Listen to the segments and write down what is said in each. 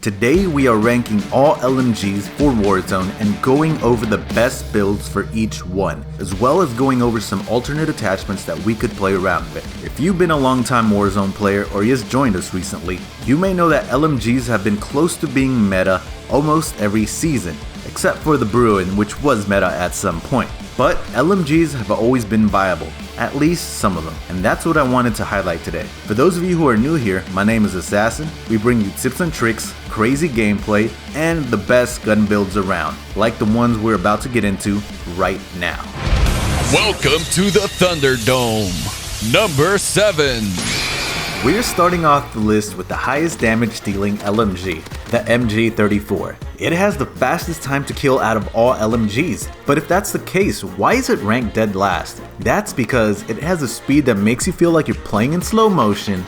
Today we are ranking all LMGs for Warzone and going over the best builds for each one, as well as going over some alternate attachments that we could play around with. If you've been a long-time Warzone player or just joined us recently, you may know that LMGs have been close to being meta almost every season, except for the Bruen, which was meta at some point. But LMGs have always been viable, at least some of them, and that's what I wanted to highlight today. For those of you who are new here, my name is Assassin. We bring you tips and tricks, crazy gameplay, and the best gun builds around, like the ones we're about to get into right now. Welcome to the Thunderdome, number 7. We're starting off the list with the highest damage dealing LMG, the MG34. It has the fastest time to kill out of all LMGs, but if that's the case, why is it ranked dead last? That's because it has a speed that makes you feel like you're playing in slow motion,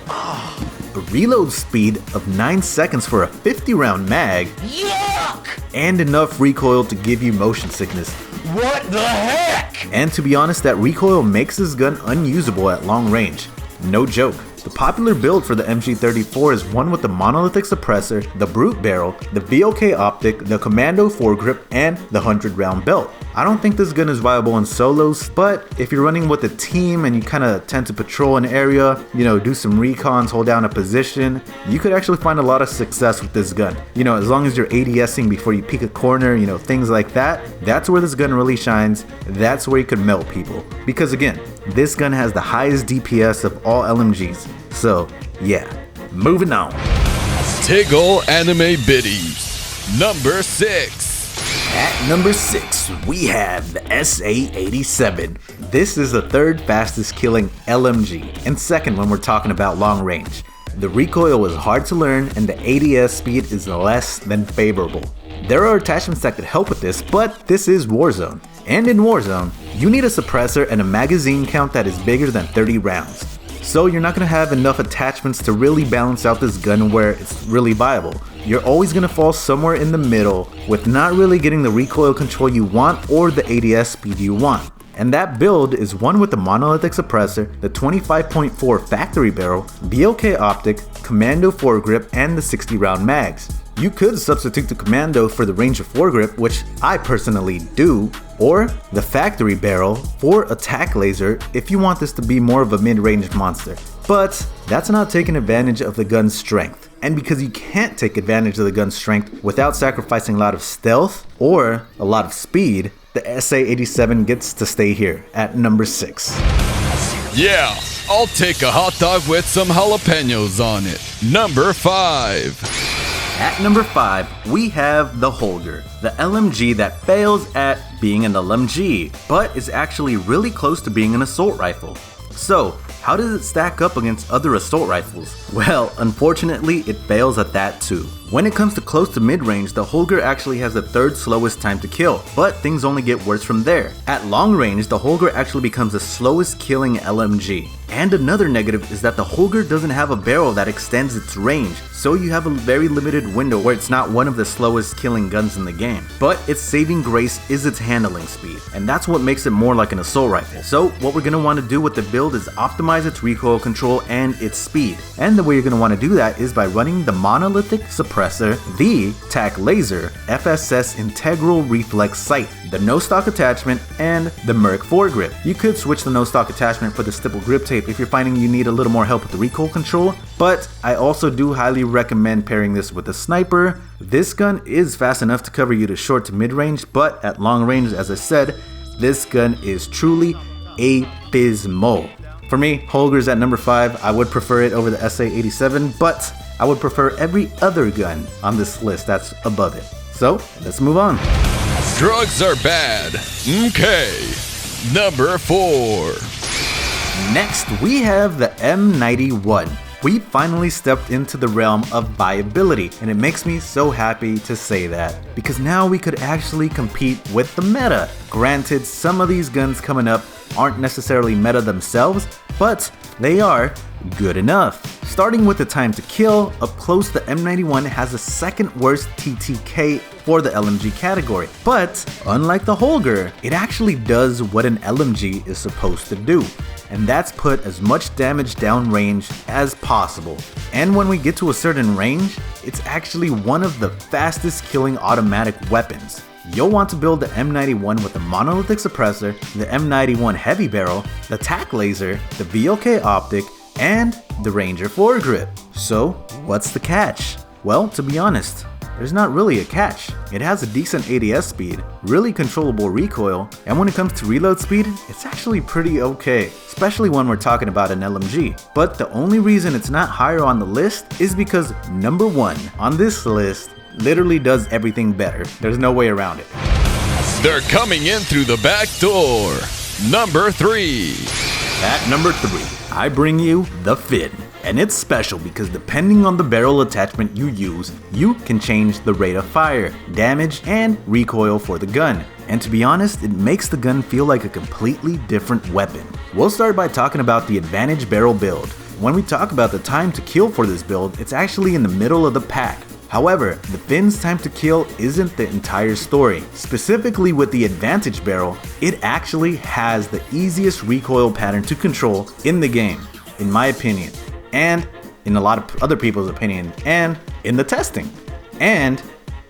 a reload speed of 9 seconds for a 50 round mag, Yuck! and enough recoil to give you motion sickness. What the heck? And to be honest, that recoil makes this gun unusable at long range. No joke. The popular build for the MG34 is one with the monolithic suppressor, the brute barrel, the VOK optic, the commando foregrip, and the 100 round belt. I don't think this gun is viable in solos, but if you're running with a team and you kind of tend to patrol an area, do some recons, hold down a position, you could actually find a lot of success with this gun. As long as you're ADSing before you peek a corner, things like that, that's where this gun really shines. That's where you could melt people. Because again, this gun has the highest DPS of all LMGs. So, yeah, moving on. Tiggle Anime Biddies, number 6. At number 6, we have the SA87. This is the third fastest killing LMG, and second when we're talking about long range. The recoil is hard to learn, and the ADS speed is less than favorable. There are attachments that could help with this, but this is Warzone. And in Warzone, you need a suppressor and a magazine count that is bigger than 30 rounds. So you're not going to have enough attachments to really balance out this gun where it's really viable. You're always going to fall somewhere in the middle with not really getting the recoil control you want or the ADS speed you want. And that build is one with the monolithic suppressor, the 25.4 factory barrel, VOK optic, commando foregrip, and the 60 round mags. You could substitute the commando for the range of foregrip, which I personally do, or the factory barrel for attack laser if you want this to be more of a mid-range monster. But that's not taking advantage of the gun's strength. And because you can't take advantage of the gun's strength without sacrificing a lot of stealth or a lot of speed, the SA87 gets to stay here at number 6. Yeah, I'll take a hot dog with some jalapenos on it, number 5. At number 5, we have the Holger, the LMG that fails at being an LMG, but is actually really close to being an assault rifle. So, how does it stack up against other assault rifles? Well, unfortunately, it fails at that too. When it comes to close to mid-range, the Holger actually has the third slowest time to kill, but things only get worse from there. At long range, the Holger actually becomes the slowest killing LMG. And another negative is that the Holger doesn't have a barrel that extends its range, so you have a very limited window where it's not one of the slowest killing guns in the game. But its saving grace is its handling speed, and that's what makes it more like an assault rifle. So what we're going to want to do with the build is optimize its recoil control and its speed. And the way you're going to want to do that is by running the monolithic suppressor, the TAC laser, FSS integral reflex sight, the no stock attachment, and the Merc foregrip. You could switch the no stock attachment for the stipple grip tape if you're finding you need a little more help with the recoil control, but I also do highly recommend pairing this with a sniper. This gun is fast enough to cover you to short to mid range, but at long range, as I said, this gun is truly abysmal. For me, Holger's at number 5. I would prefer it over the SA87, but I would prefer every other gun on this list that's above it. So, let's move on. Drugs are bad. Okay. Number 4. Next, we have the M91. We finally stepped into the realm of viability, and it makes me so happy to say that, because now we could actually compete with the meta. Granted, some of these guns coming up aren't necessarily meta themselves, but they are good enough. Starting with the time to kill, up close the M91 has the second worst TTK for the LMG category, but unlike the Holger, it actually does what an LMG is supposed to do. and that's put as much damage downrange as possible. And when we get to a certain range, it's actually one of the fastest killing automatic weapons. You'll want to build the M91 with the monolithic suppressor, the M91 heavy barrel, the tac laser, the VOK optic, and the Ranger foregrip. So what's the catch? Well, to be honest, there's not really a catch. It has a decent ADS speed, really controllable recoil, and when it comes to reload speed, it's actually pretty okay, especially when we're talking about an LMG. But the only reason it's not higher on the list is because number 1 on this list literally does everything better. There's no way around it. They're coming in through the back door. Number 3. At number 3, I bring you the Fin. And it's special because depending on the barrel attachment you use, you can change the rate of fire, damage, and recoil for the gun. And to be honest, it makes the gun feel like a completely different weapon. We'll start by talking about the Advantage Barrel build. When we talk about the time to kill for this build, it's actually in the middle of the pack. However, the Fin's time to kill isn't the entire story. Specifically with the Advantage Barrel, it actually has the easiest recoil pattern to control in the game, in my opinion, and in a lot of other people's opinion, and in the testing. And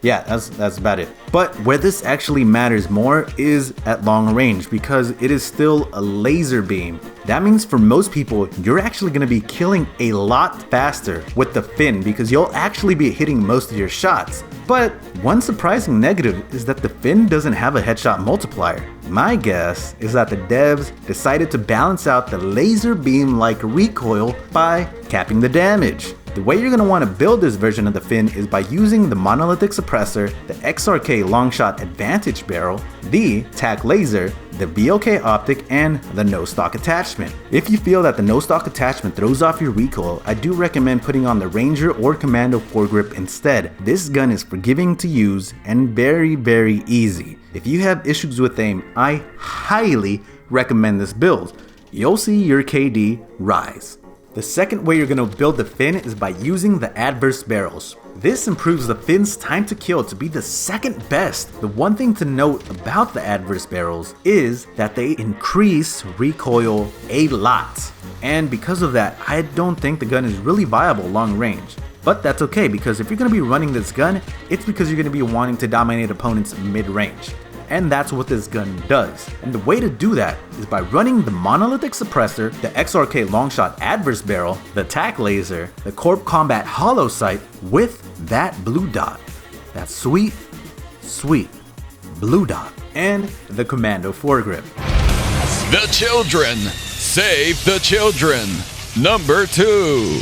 yeah, that's about it. But where this actually matters more is at long range, because it is still a laser beam. That means for most people, you're actually going to be killing a lot faster with the Fin because you'll actually be hitting most of your shots. But one surprising negative is that the Fin doesn't have a headshot multiplier. My guess is that the devs decided to balance out the laser beam-like recoil by capping the damage. The way you're going to want to build this version of the Fin is by using the monolithic suppressor, the XRK longshot Advantage barrel, the tac laser, the VOK optic, and the no stock attachment. If you feel that the no stock attachment throws off your recoil, I do recommend putting on the Ranger or Commando foregrip instead. This gun is forgiving to use and very easy. If you have issues with aim, I highly recommend this build. You'll see your KD rise. The second way you're going to build the Fin is by using the adverse barrels. This improves the Fin's time to kill to be the second best. The one thing to note about the adverse barrels is that they increase recoil a lot. And because of that, I don't think the gun is really viable long range. But that's okay, because if you're going to be running this gun, it's because you're going to be wanting to dominate opponents mid-range. And that's what this gun does. And the way to do that is by running the monolithic suppressor, the XRK longshot adverse barrel, the tac laser, the Corp Combat hollow sight with that blue dot. That sweet blue dot. And the Commando foregrip. The children. Save the children. Number 2.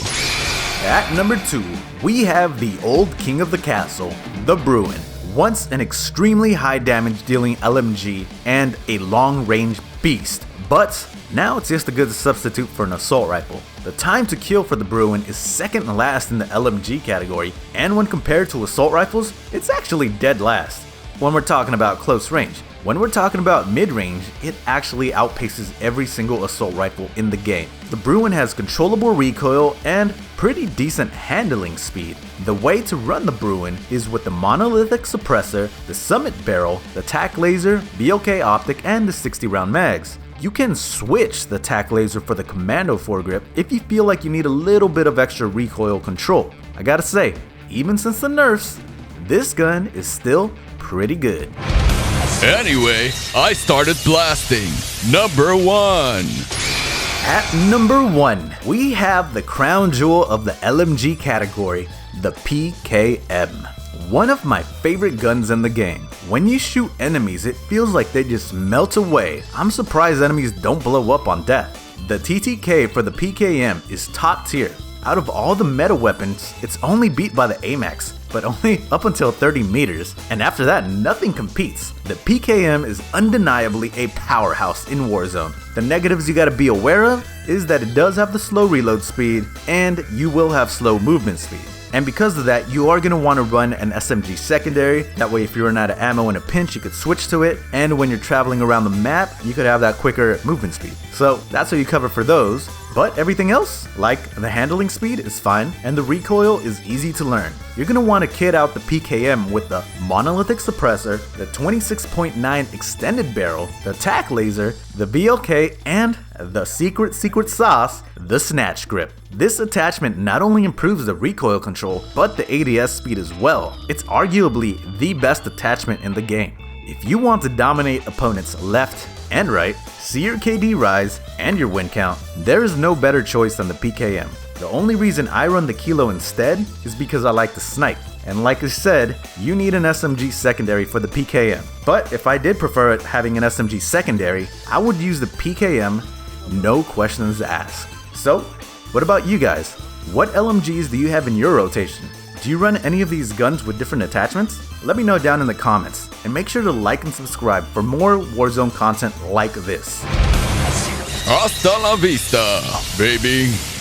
At number 2, we have the old king of the castle, the Bruen. Once an extremely high damage dealing LMG and a long range beast, but now it's just a good substitute for an assault rifle. The time to kill for the Bruen is second last in the LMG category, and when compared to assault rifles, it's actually dead last. When we're talking about close range. When we're talking about mid-range, it actually outpaces every single assault rifle in the game. The Bruen has controllable recoil and pretty decent handling speed. The way to run the Bruen is with the monolithic suppressor, the summit barrel, the tac laser, VOK optic, and the 60 round mags. You can switch the tac laser for the Commando foregrip if you feel like you need a little bit of extra recoil control. I gotta say, even since the nerfs, this gun is still pretty good. Anyway, I started blasting. Number 1. At number 1, we have the crown jewel of the LMG category, the PKM. One of my favorite guns in the game. When you shoot enemies, it feels like they just melt away. I'm surprised enemies don't blow up on death. The TTK for the PKM is top tier. Out of all the meta weapons, it's only beat by the AMAX, but only up until 30 meters, and after that nothing competes. The PKM is undeniably a powerhouse in Warzone. The negatives you gotta be aware of is that it does have the slow reload speed, and you will have slow movement speed. And because of that, you are going to want to run an SMG secondary. That way if you run out of ammo in a pinch, you could switch to it. And when you're traveling around the map, you could have that quicker movement speed. So that's what you cover for those. But everything else, like the handling speed, is fine, and the recoil is easy to learn. You're going to want to kit out the PKM with the monolithic suppressor, the 26.9 extended barrel, the tac laser, the BLK, and the secret sauce, the snatch grip. This attachment not only improves the recoil control, but the ADS speed as well. It's arguably the best attachment in the game. If you want to dominate opponents left and right, see your KD rise, and your win count, there is no better choice than the PKM. The only reason I run the Kilo instead is because I like to snipe. And like I said, you need an SMG secondary for the PKM. But if I did prefer having an SMG secondary, I would use the PKM, no questions asked. So, what about you guys? What LMGs do you have in your rotation? Do you run any of these guns with different attachments? Let me know down in the comments, and make sure to like and subscribe for more Warzone content like this. Hasta la vista, baby.